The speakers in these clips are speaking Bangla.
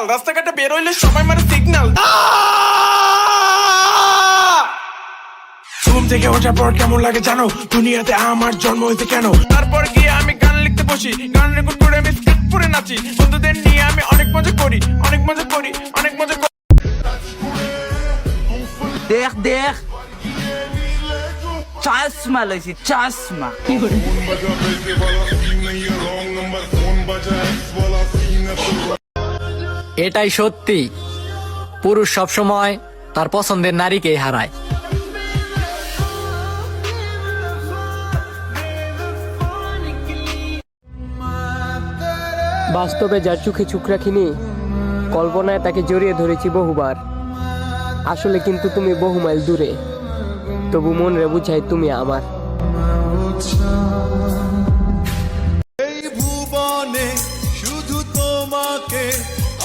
সিগন্যাল, রাস্তাঘাটে বের হইলে সবাই মারে সিগন্যাল। ঘুম থেকে ওঠার পর কেমন লাগে জানো, দুনিয়াতে আমার জন্ম হয়েছে কেন। তারপর গিয়ে আমি গান লিখতে বসি, গান রেকর্ড করে আমি স্কেচ করে নাচি, বন্ধুদের নিয়ে আমি অনেক মজা করি, অনেক মজা করি, অনেক মজা করি। দেখ দেখ চশমা লইছি, চশমা। এটাই সত্যি, পুরুষ সবসময় তার পছন্দের নারীকেই হারায়। বাস্তবে যার চোখে চোখ রাখিনি, কল্পনায় তাকে জড়িয়ে ধরেছি বহুবার। আসলে কিন্তু তুমি বহু মাইল দূরে, তবু মন রে বুঝাই তুমি আমার। এই ভুবনে শুধু তোমাকে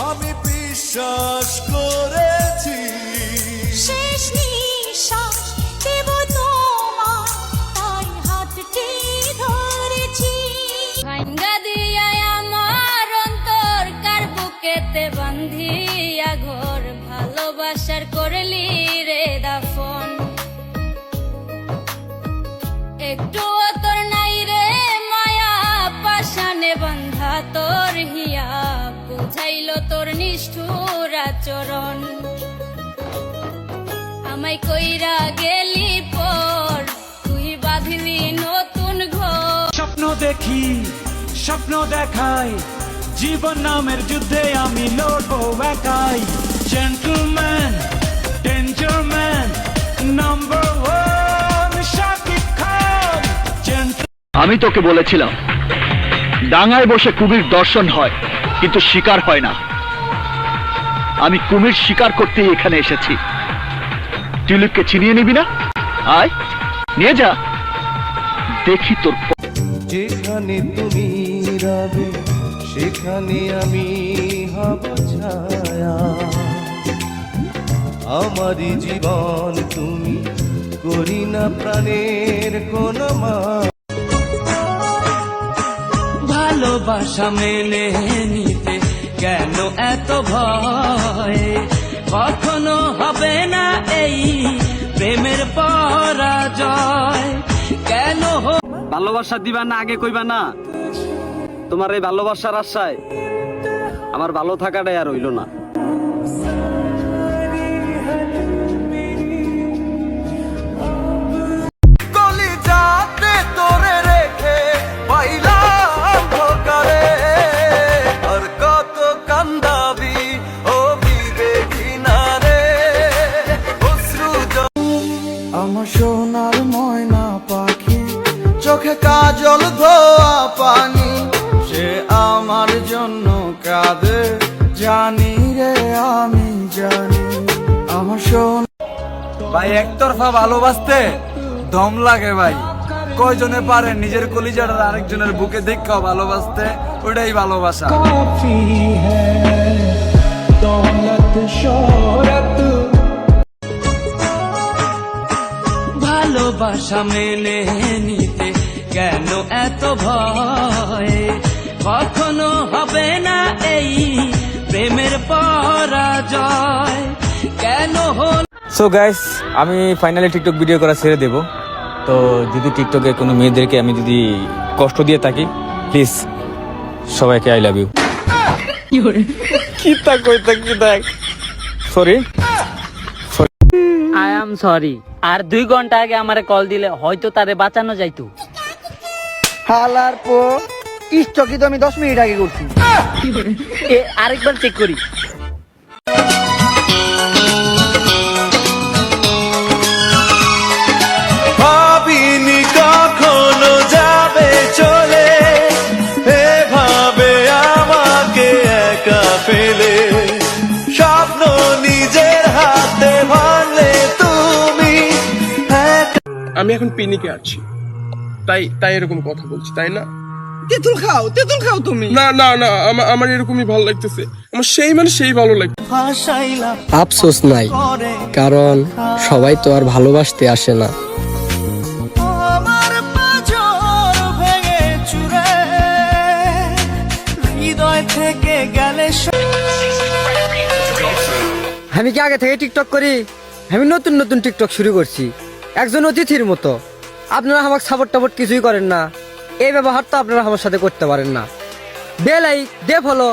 আমি বিশ্বাস করেছি। শেষ নিঃশ্বাস দেব তোমার, তাই হাতটি ধরেছি। ভাঙ্গা দিয়া আমার অন্তর, কার বুকেতে বান্ধিয়া ঘর, ভালোবাসার করলি রে দাফন। একটু তোর নাই রে মায়া, পাশানে বান্ধা তোর হিয়া, বুঝাইল তোর নিষ্ঠুর আচরণ। আমায় কইরা গেলি পর, তুই বাঁধলি নতুন ঘর। স্বপ্ন দেখি, স্বপ্ন দেখাই, জীবন নামের যুদ্ধে আমি লড়বো একাই। Gentleman, danger man, number one Shakib Khan. আমি তোকে বলেছিলাম ডাঙায় বসে কুমির দর্শন হয়, কিন্তু শিকার হয় না। আমি কুমির শিকার করতেই এখানে এসেছি। টিউলিপকে ছিনিয়ে নিবি না? আয় নিয়ে যা, দেখি তোর। যেখানে তুমি রবে সেখানে আমি হব ছায়া। আমারই জীবন তুমি, করি না প্রাণের কোন মা। ভালোবাসা মেনে নিতে কেন এত ভয়, কখনো হবে না এই প্রেমের পরাজয়। কেন ভালোবাসা দিবা না আগে কইবা না? তোমার এই ভালোবাসার আশায় আমার ভালো থাকাটাই আর হইল না। কলিজাতে তোরে রেখে পাইলাম ধোকারে, আর কত কান্দাবি ও বিবেকী নারে। অশ্রু আমার সোনার ময়না পাখি, চোখে কাজল ধোয়া পানি, সে আমার জন্য কাঁদে জানি রে, আমি জানি। আমার সোনা ভাই একতরফা ভালোবাসতে দম লাগে ভাই। কয়জনে পারে নিজের কলিজাটা আরেকজনের বুকে দেখাও ভালোবাসতে? ওটাই ভালোবাসা। ভালোবাসা মেনে নিতে কেন এত ভয়, কখনো হবে না এই প্রেমের পরাজয়। কেন হল। সো গাইস, আমি ফাইনালি টিকটক ভিডিও করা ছেড়ে দেব। তো যদি টিকটকে কোনো মেয়েদেরকে আমি যদি কষ্ট দিয়ে থাকি, প্লিজ সবাইকে I love you. Sorry, I am sorry. আর 2 ঘন্টা আগে আমারে কল দিলে হয়তো তারে বাঁচানো যাইতো। হালার পো স্টকি তো আমি 10 মিনিট আগে করছি। আরেকবার চেক করি। ভাবিনি কখনো যাবে চলে, এভাবে আমাকে একা ফেলে। স্বপ্ন নিজের হাতে ভাঙলে তুমি। আমি এখন পিনিকে আছি, তাই এরকম কথা বলছি, তাই না? তেঁতুল খাও তুমি। না না না, আমার এরকমই ভালো লাগতেছে। আমার সেই ভালো লাগছে। আফসোস নাই, কারণ সবাই তো আর ভালোবাসতে আসে না। আমার পাঁজর ভেঙে চুরে হৃদয় থেকে গেলে আমি কি আগে থেকে টিকটক করি? আমি নতুন নতুন টিকটক শুরু করছি, একজন অতিথির মতো। আপনারা আমাকে সাপোর্ট টাপোর্ট কিছুই করেন না, এই ব্যবহার তো আপনারা আমার সাথে করতে পারেন না। দে লাইক, দে ফলো,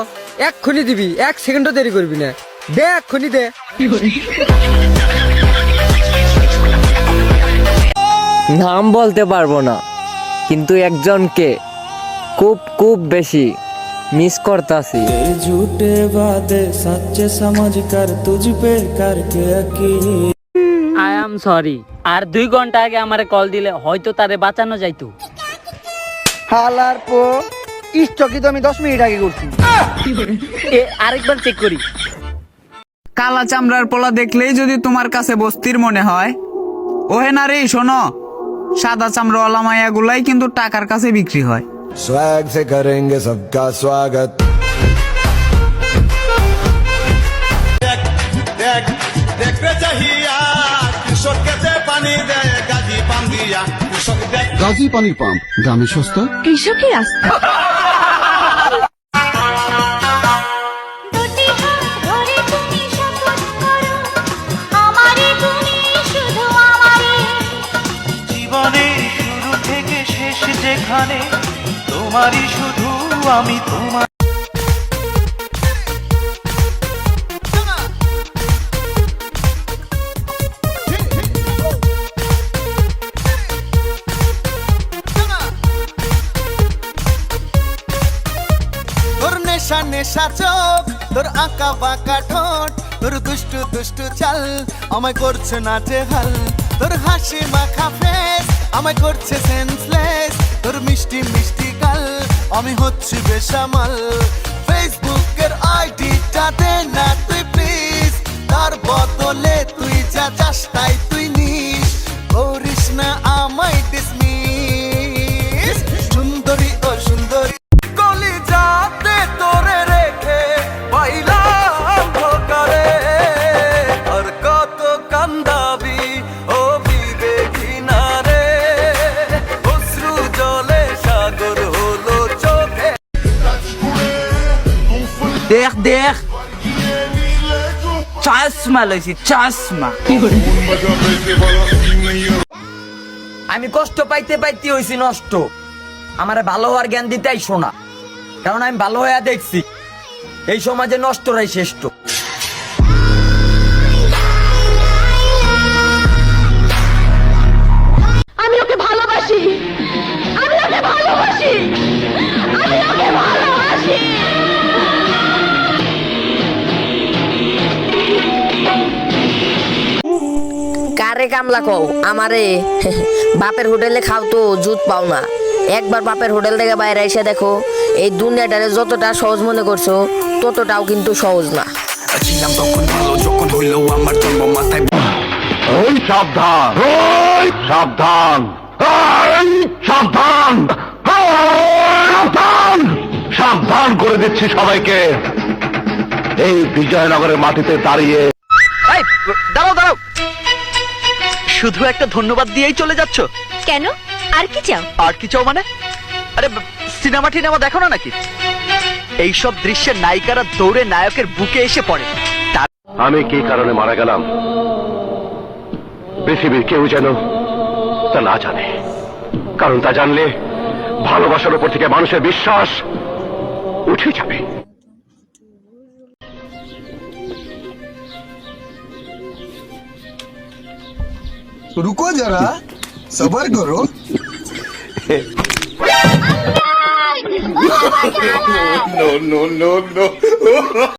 এক্ষুনি দিবি, 1 সেকেন্ডও দেরি করবি না, দে এক্ষুনি দে। নাম বলতে পারবো না, কিন্তু একজনকে খুব খুব বেশি মিস করতাছি। झूठे वादे सच्चे समझ कर तुझ पे करके यकीन। I am sorry. আর 2 ঘন্টা আগে আমারে কল দিলে হয়তো তারে বাঁচানো যাইতো। হালার পো, স্টকি তো আমি 10 মিনিট আগে করছি। আরেকবার চেক করি। কালা চামড়ার পোলা দেখলেই যদি তোমার কাছে বস্তির মনে হয়, ওহে না রে, শোনো, সাদা চামড়াওয়ালা মায়া গুলাই কিন্তু টাকার কাছে বিক্রি হয়। स्वैग से करेंगे सबका स्वागत। देखते चाहिए কৃষক কেটে পানি দেয় গাজী পান দিয়া কৃষক গাজী পানির পাম্প, দামে সস্তা, কৃষকের আস্থা। দুটি হাত ধরে তুমি শপথ করো, আমারে তুমি শুধু আমারে। জীবনের শুরু থেকে শেষ যেখানে তোমারই শুধু আমি তোমার। তোর নেশা নেশা চোখ, তোর আঁকা বাঁকা ঠোঁট, তোর দুষ্টু দুষ্টু চাল আমায় করছে নাচে হাল। তোর হাসি মাখা ফেস আমায় করছে সেন্সলেস। তোর মিষ্টি মিষ্টি গাল আমি হচ্ছি বেসামাল। ফেসবুকের আইডিটা দে না তুই প্লিজ, তার বদলে তুই যা চাস তাই তুই নিস। করিস না আমায় ডিসমিস। সুন্দরী ও সুন্দরী কলি যাতে তোরে রেখে পাইলাম ধোকারে। আর কত কান্দাবি ও বিবেকী নারে, অশ্রু জলে সাগর হলো চোখে। দেখ দেখ, চশমা লইছি, চশমা। আমি কষ্ট পাইতে পাইতে হইছি নষ্ট, আমারে ভালো হওয়ার জ্ঞান দিতে আইসো না, কারণ আমি ভালো হইয়া দেখছি এই সমাজে নষ্টরাই শ্রেষ্ঠ। আমি ওকে ভালোবাসি, আমি ওকে ভালোবাসি, আমি ওকে ভালোবাসি। কারে কামলা কও আমারে? বাপের হোটেলে খাও তো জুত পাও না। একবার বাপের হোটেল থেকে বাইরে এসে দেখো, এই দুনিয়াটারে যতটা সহজ মনে করছো ততটাও কিন্তু সহজ না। ছিলাম তখন ভালো, যখন হইলো আমার জন্ম মাথায়। ওই সাবধান, ওই সাবধান, এই সাবধান, সাবধান, সাবধান করে দিচ্ছি সবাইকে। এই বিজয়নগরের মাটিতে দাঁড়িয়ে দাঁড়াও দাঁড়াও, শুধু একটা ধন্যবাদ দিয়েই চলে যাচ্ছ কেন? আর কি চাও? আর কি চাও মানে? আরে সিনেমা টিনেমা দেখো না নাকি? এইসব দৃশ্যের নায়িকারা দৌড়ে নায়কের বুকে এসে পড়ে। আমি কি কারণে মারা গেলাম পৃথিবীর কেউ যেন তা না জানে, কারণ তা জানলে ভালোবাসার উপর থেকে মানুষের বিশ্বাস উঠে যাবে। रुको जरा, सबर करो। no, no, no, no.